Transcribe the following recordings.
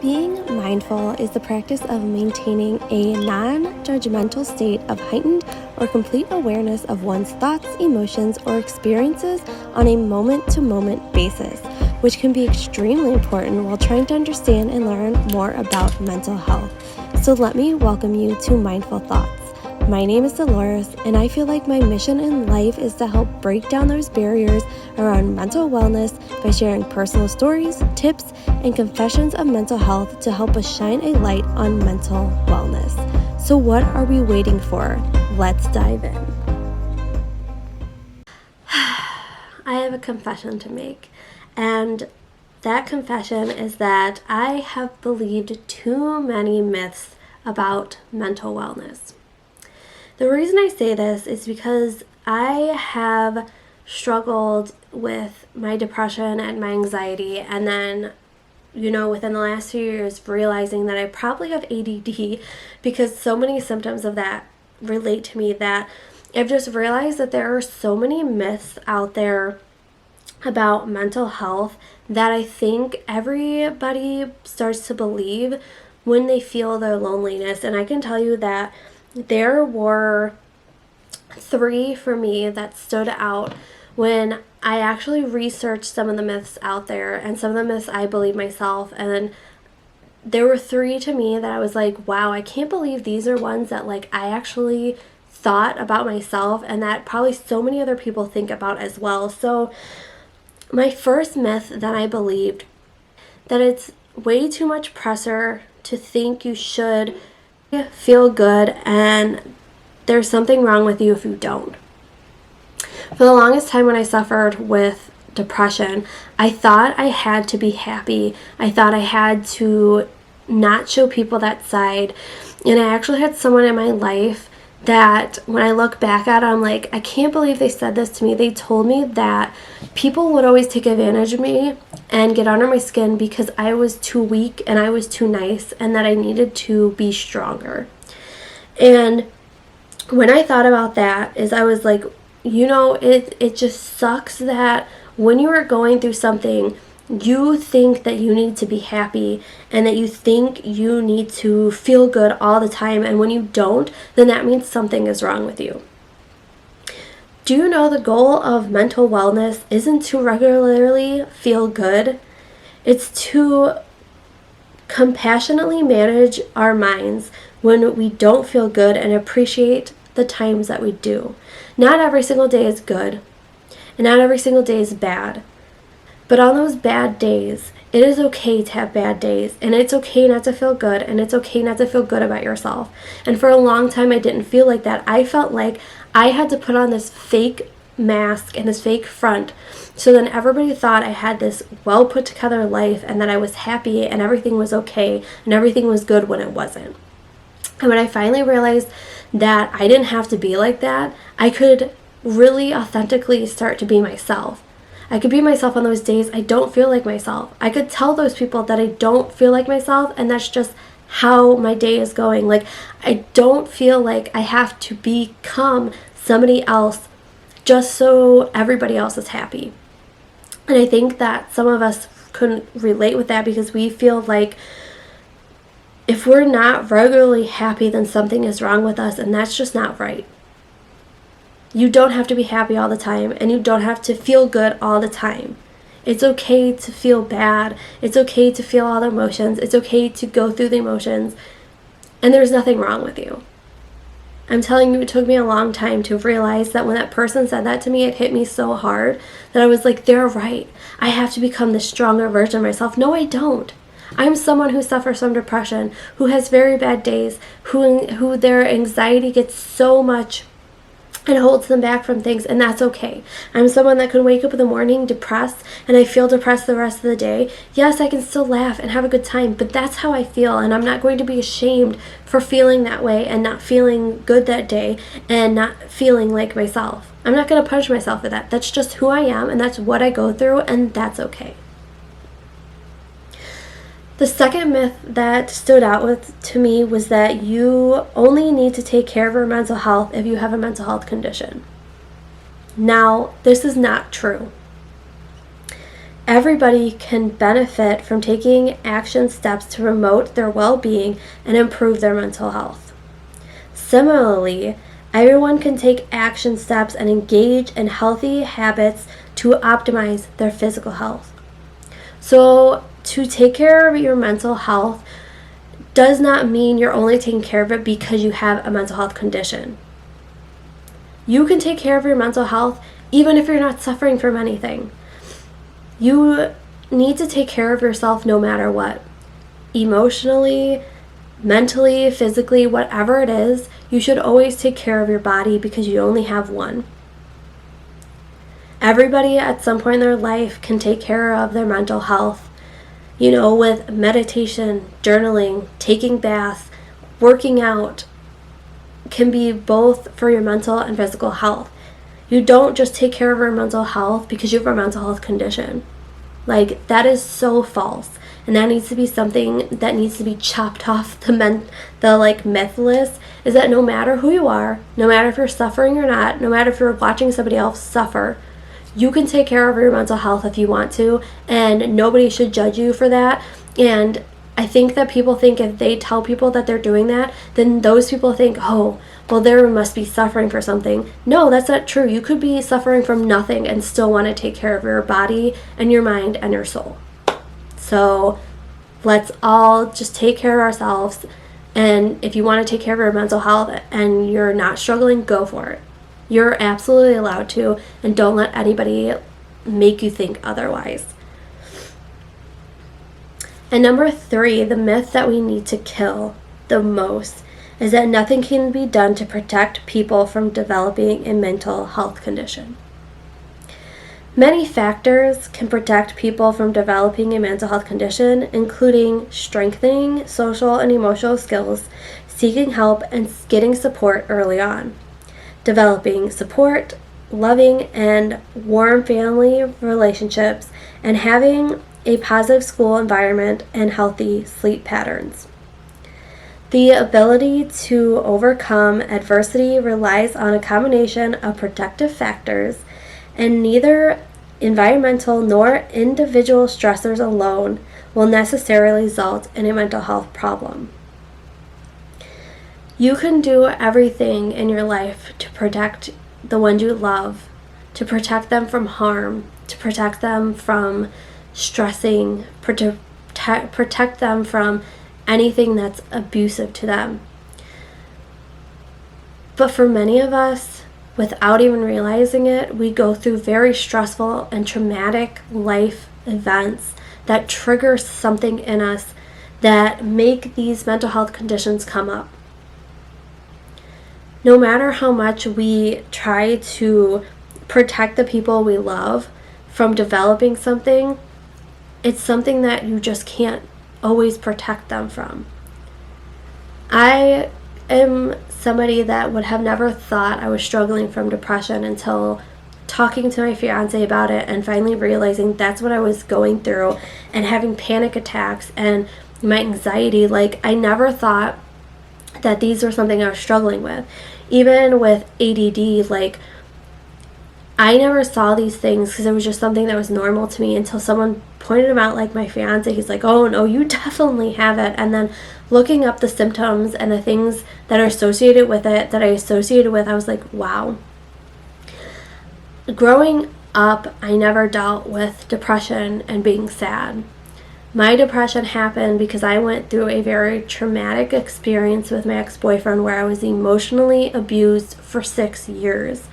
Being mindful is the practice of maintaining a non-judgmental state of heightened or complete awareness of one's thoughts, emotions, or experiences on a moment-to-moment basis, which can be extremely important while trying to understand and learn more about mental health. So let me welcome you to Mindful Thoughts. My name is Dolores, and I feel like my mission in life is to help break down those barriers around mental wellness by sharing personal stories, tips, and confessions of mental health to help us shine a light on mental wellness. So what are we waiting for? Let's dive in. I have a confession to make, and that confession is that I have believed too many myths about mental wellness. The reason I say this is because I have struggled with my depression and my anxiety, and then, within the last few years, realizing that I probably have ADD because so many symptoms of that relate to me that I've just realized that there are so many myths out there about mental health that I think everybody starts to believe when they feel their loneliness. And I can tell you that there were 3 for me that stood out when I actually researched some of the myths out there, and some of the myths I believe myself. And there were 3 to me that I was like, wow, I can't believe these are ones that I actually thought about myself, and that probably so many other people think about as well. So my first myth that I believed, that it's way too much pressure to think you should feel good and there's something wrong with you if you don't. For the longest time when I suffered with depression, I thought I had to be happy. I thought I had to not show people that side. And I actually had someone in my life that when I look back at it, I'm like, I can't believe they said this to me. They told me that people would always take advantage of me and get under my skin because I was too weak and I was too nice, and that I needed to be stronger. And when I thought about that, is I was like, it just sucks that when you are going through something, you think that you need to be happy and that you think you need to feel good all the time, and when you don't, then that means something is wrong with you. Do you know the goal of mental wellness isn't to regularly feel good? It's to compassionately manage our minds when we don't feel good and appreciate the times that we do. Not every single day is good, and not every single day is bad. But on those bad days, it is okay to have bad days, and it's okay not to feel good, and it's okay not to feel good about yourself. And for a long time, I didn't feel like that. I felt like I had to put on this fake mask and this fake front, so then everybody thought I had this well put together life and that I was happy and everything was okay and everything was good when it wasn't. And when I finally realized that I didn't have to be like that, I could really authentically start to be myself. I could be myself on those days I don't feel like myself. I could tell those people that I don't feel like myself, and that's just how my day is going. I don't feel like I have to become somebody else just so everybody else is happy. And I think that some of us couldn't relate with that because we feel like if we're not regularly happy, then something is wrong with us, and that's just not right. You don't have to be happy all the time, and you don't have to feel good all the time. It's okay to feel bad. It's okay to feel all the emotions. It's okay to go through the emotions, and there's nothing wrong with you. I'm telling you, it took me a long time to realize that when that person said that to me, it hit me so hard that I was like, they're right. I have to become this stronger version of myself. No, I don't. I'm someone who suffers from depression, who has very bad days, who their anxiety gets so much and holds them back from things, and that's okay. I'm someone that can wake up in the morning depressed, and I feel depressed the rest of the day. Yes, I can still laugh and have a good time, but that's how I feel, and I'm not going to be ashamed for feeling that way and not feeling good that day and not feeling like myself. I'm not going to punish myself for that. That's just who I am, and that's what I go through, and that's okay. The second myth that stood out to me was that you only need to take care of your mental health if you have a mental health condition. Now, this is not true. Everybody can benefit from taking action steps to promote their well-being and improve their mental health. Similarly, everyone can take action steps and engage in healthy habits to optimize their physical health. So, to take care of your mental health does not mean you're only taking care of it because you have a mental health condition. You can take care of your mental health even if you're not suffering from anything. You need to take care of yourself no matter what. Emotionally, mentally, physically, whatever it is, you should always take care of your body because you only have one. Everybody at some point in their life can take care of their mental health, with meditation, journaling, taking baths, working out, can be both for your mental and physical health. You don't just take care of your mental health because you have a mental health condition. That is so false. And that needs to be something that needs to be chopped off the myth list, is that no matter who you are, no matter if you're suffering or not, no matter if you're watching somebody else suffer, you can take care of your mental health if you want to, and nobody should judge you for that. And I think that people think if they tell people that they're doing that, then those people think, oh, well, they must be suffering for something. No, that's not true. You could be suffering from nothing and still want to take care of your body and your mind and your soul. So let's all just take care of ourselves. And if you want to take care of your mental health and you're not struggling, go for it. You're absolutely allowed to, and don't let anybody make you think otherwise. And number 3, the myth that we need to kill the most is that nothing can be done to protect people from developing a mental health condition. Many factors can protect people from developing a mental health condition, including strengthening social and emotional skills, seeking help, and getting support early on. Developing support, loving and warm family relationships, and having a positive school environment and healthy sleep patterns. The ability to overcome adversity relies on a combination of protective factors, and neither environmental nor individual stressors alone will necessarily result in a mental health problem. You can do everything in your life to protect the ones you love, to protect them from harm, to protect them from stressing, protect them from anything that's abusive to them. But for many of us, without even realizing it, we go through very stressful and traumatic life events that trigger something in us that make these mental health conditions come up. No matter how much we try to protect the people we love from developing something, it's something that you just can't always protect them from. I am somebody that would have never thought I was struggling from depression until talking to my fiance about it and finally realizing that's what I was going through and having panic attacks and my anxiety. I never thought that these were something I was struggling with. Even with ADD, I never saw these things because it was just something that was normal to me until someone pointed them out, like my fiance. He's like, oh no, you definitely have it. And then looking up the symptoms and the things that are associated with it that I associated with, I was like, wow. Growing up, I never dealt with depression and being sad. My depression happened because I went through a very traumatic experience with my ex-boyfriend where I was emotionally abused for 6 years.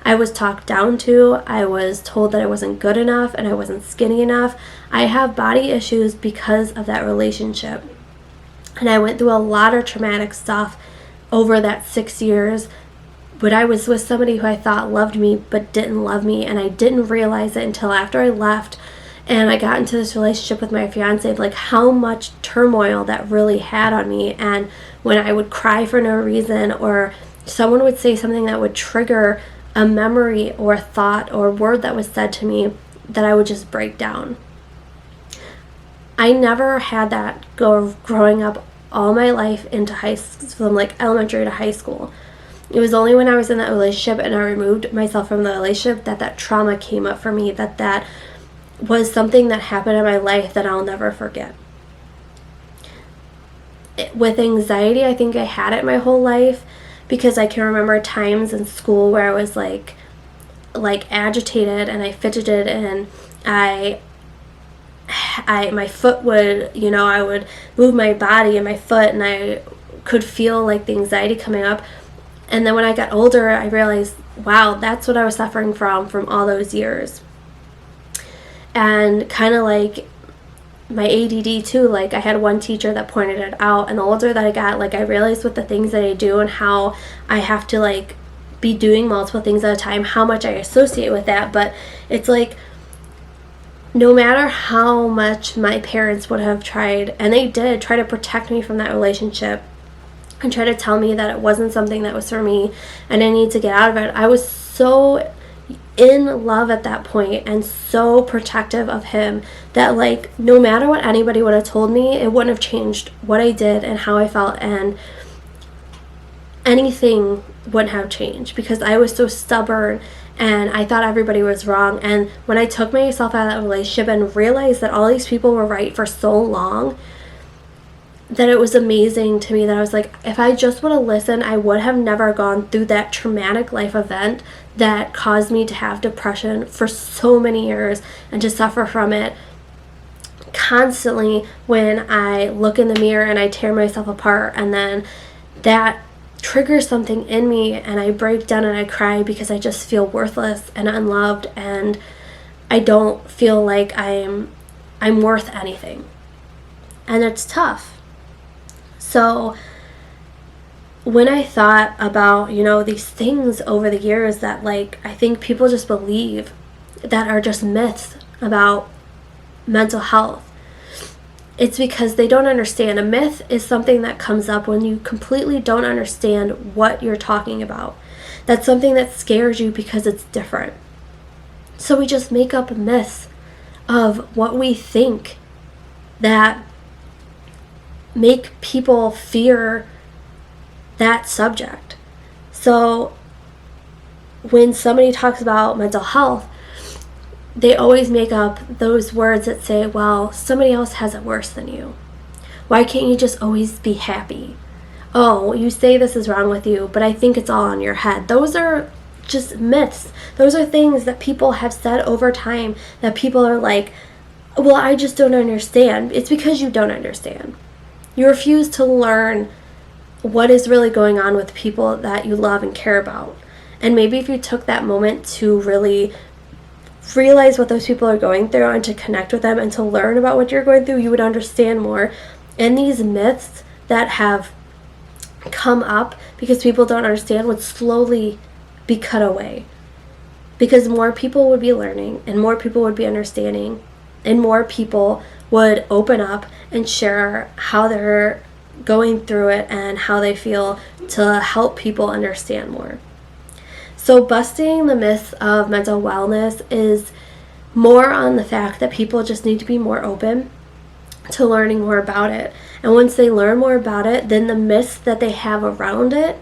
I was talked down to, I was told that I wasn't good enough and I wasn't skinny enough. I have body issues because of that relationship. And I went through a lot of traumatic stuff over that 6 years. But I was with somebody who I thought loved me but didn't love me, and I didn't realize it until after I left and I got into this relationship with my fiance, how much turmoil that really had on me. And when I would cry for no reason, or someone would say something that would trigger a memory or a thought or word that was said to me, that I would just break down. I never had that growing up all my life into high school, from elementary to high school. It was only when I was in that relationship and I removed myself from the relationship that trauma came up for me, that was something that happened in my life that I'll never forget. With anxiety, I think I had it my whole life, because I can remember times in school where I was like agitated, and I fidgeted, and my foot would, I would move my body and my foot, and I could feel like the anxiety coming up. And then when I got older, I realized, wow, that's what I was suffering from all those years. And kind of like my ADD too, like I had one teacher that pointed it out, and the older that I got, like I realized with the things that I do and how I have to like be doing multiple things at a time, how much I associate with that. But it's like, no matter how much my parents would have tried, and they did try to protect me from that relationship and try to tell me that it wasn't something that was for me and I need to get out of it, I was so in love at that point and so protective of him that like no matter what anybody would have told me, it wouldn't have changed what I did and how I felt, and anything wouldn't have changed, because I was so stubborn and I thought everybody was wrong. And when I took myself out of that relationship and realized that all these people were right for so long, that it was amazing to me that I was like, if I just would have listened, I would have never gone through that traumatic life event that caused me to have depression for so many years and to suffer from it constantly. When I look in the mirror and I tear myself apart, and then that triggers something in me and I break down and I cry because I just feel worthless and unloved, and I don't feel like I'm worth anything. And it's tough. So when I thought about, these things over the years that like I think people just believe that are just myths about mental health, it's because they don't understand. A myth is something that comes up when you completely don't understand what you're talking about. That's something that scares you because it's different. So we just make up myths of what we think that make people fear that subject. So when somebody talks about mental health, they always make up those words that say, well, somebody else has it worse than you. Why can't you just always be happy? Oh, you say this is wrong with you, but I think it's all in your head. Those are just myths. Those are things that people have said over time that people are like, well, I just don't understand. It's because you don't understand. You refuse to learn what is really going on with people that you love and care about. And maybe if you took that moment to really realize what those people are going through and to connect with them and to learn about what you're going through, you would understand more. And these myths that have come up because people don't understand would slowly be cut away, because more people would be learning and more people would be understanding and more people would open up and share how they're going through it and how they feel to help people understand more. So busting the myths of mental wellness is more on the fact that people just need to be more open to learning more about it. And once they learn more about it, then the myths that they have around it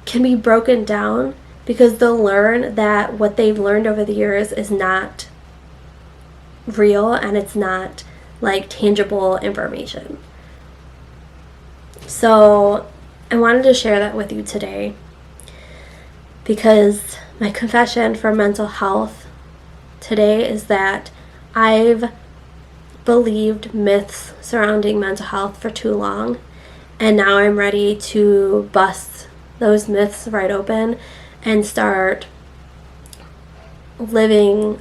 can be broken down, because they'll learn that what they've learned over the years is not real and it's not like tangible information. So I wanted to share that with you today, because my confession for mental health today is that I've believed myths surrounding mental health for too long, and now I'm ready to bust those myths right open and start living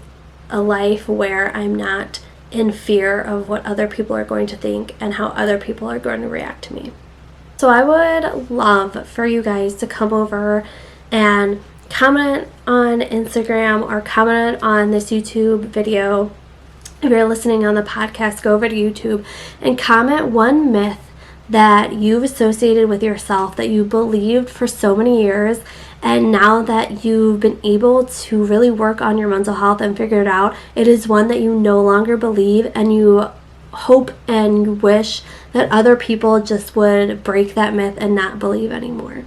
a life where I'm not in fear of what other people are going to think and how other people are going to react to me. So I would love for you guys to come over and comment on Instagram or comment on this YouTube video. If you're listening on the podcast, go over to YouTube and comment one myth that you've associated with yourself that you believed for so many years, and now that you've been able to really work on your mental health and figure it out, it is one that you no longer believe, and you hope and you wish that other people just would break that myth and not believe anymore.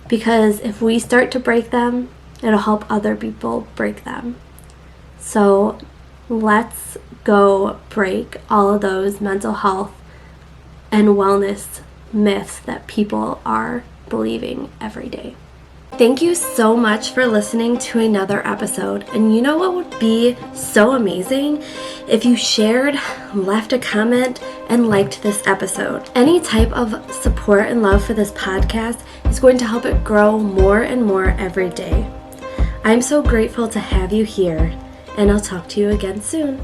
Because if we start to break them, it'll help other people break them. So Let's go break all of those mental health and wellness myths that people are believing every day. Thank you so much for listening to another episode. And you know what would be so amazing? If you shared, left a comment, and liked this episode. Any type of support and love for this podcast is going to help it grow more and more every day. I'm so grateful to have you here, and I'll talk to you again soon.